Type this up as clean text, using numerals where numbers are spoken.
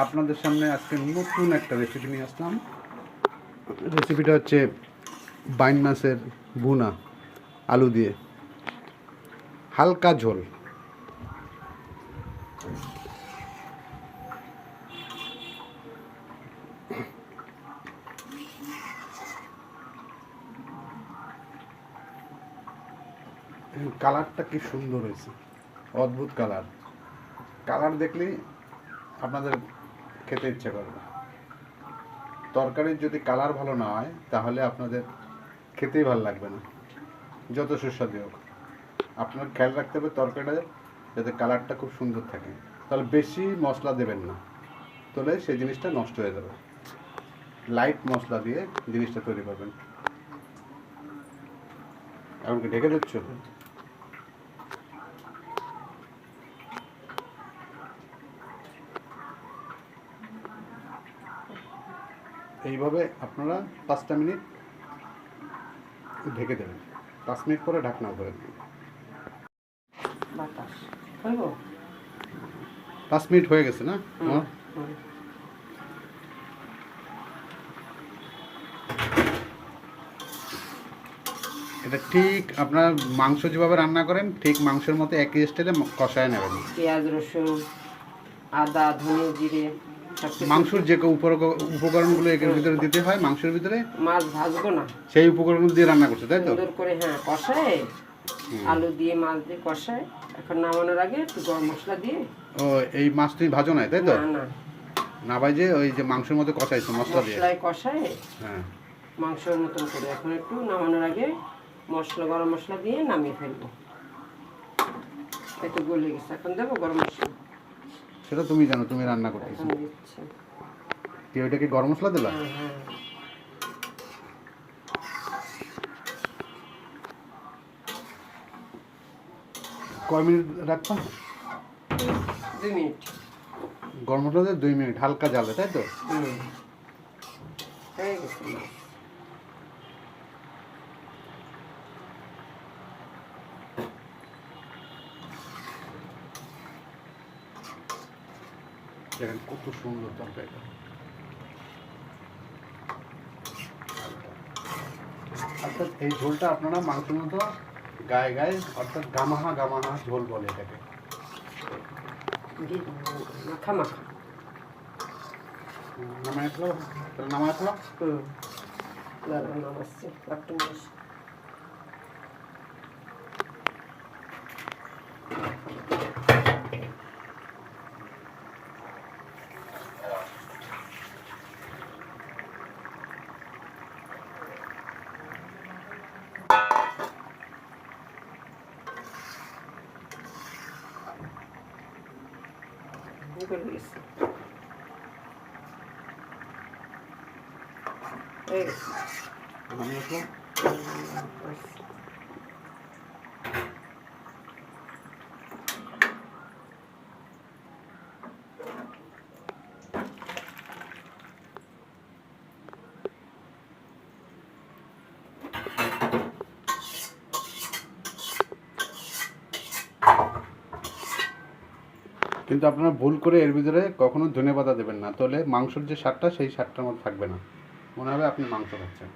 আপনাদের সামনে আজকে নতুন একটা রেসিপি নিয়ে আসলাম। রেসিপিটা হচ্ছে বাইন মাছের ভুনা আলু দিয়ে, হালকা ঝোল। কালারটা কি সুন্দর হয়েছে, অদ্ভুত কালার। কালার দেখলেই আপনাদের খেতে ইচ্ছে করবে। তরকারির যদি কালার ভালো না হয় তাহলে আপনাদের খেতেই ভালো লাগবে না, যত সুস্বাদু হোক। আপনার খেয়াল রাখতে হবে তরকারিটা যাতে কালারটা খুব সুন্দর থাকে। তাহলে বেশি মশলা দেবেন না, তাহলে সেই জিনিসটা নষ্ট হয়ে যাবে। লাইট মশলা দিয়ে জিনিসটা তৈরি করবেন। এমনকি ঢেকে দিচ্ছ। এইভাবে আপনারা 5টা মিনিট ঢেকে দেবেন। 5 মিনিট পরে ঢাকনা করে দেবেন। 5 মিনিট হয়ে গেছে না? এটা ঠিক আপনার মাংস যেভাবে রান্না করেন ঠিক মাংসের মতো একই স্টাইলে কষায় নেবেন। পেঁয়াজ, রসুন, আদা, ধনে, জিরে, মাংসের যে উপকরণগুলো এর ভিতরে দিতে হয়, মাংসের ভিতরে মাছ ভাজবো না, সেই উপকরণগুলো দিয়ে রান্না করছে, তাই তো? সুন্দর করে হ্যাঁ কষায়, আলু দিয়ে মাছ দিয়ে কষায়। এখন নামানোর আগে একটু গরম মশলা দিয়ে। ও, এই মাছ তুমি ভাজো না, তাই তো? না না, না ভাজে ওই যে মাংসের মধ্যে কষাইছো মশলা দিয়ে। মশলায় কষায় হ্যাঁ, মাংসের মতন করে। এখন একটু নামানোর আগে মশলা, গরম মশলা দিয়ে নামিয়ে ফেলবো। একটু গলে গেছে, এখন দেবো গরম মশলা। সেটা তুমি জানো, তুমি রান্না করতেছো। এখন দিচ্ছি। কি ওইটা কি গরম মশলা দিলা? হ্যাঁ হ্যাঁ। কয় মিনিট রাখবা? 2 মিনিট। গরম মশলা দিয়ে 2 মিনিট হালকা জ্বালে, তাই তো? হয়ে গেছে। দেখেন কত সুন্দর তরকারিটা। অর্থাৎ এই ঝোলটা আপনারা মাংসের মতো গায়ে গায়ে, অর্থাৎ গামাহা গামাহা ঝোল বলে এটাকে। মাখা মাখা নামায় ফেলো, তাহলে নামায় ফেলো। নামাচ্ছি একটু বেশ। করে গেছে। নামিয়ে ফেলো। কিন্তু আপনারা ভুল করে এর ভিতরে কখনো ধনেপাতা দেবেন না, তাহলে মাংসের যে স্বাদটা সেই স্বাদটার মতো থাকবে না, মনে হবে আপনি মাংস খাচ্ছেন।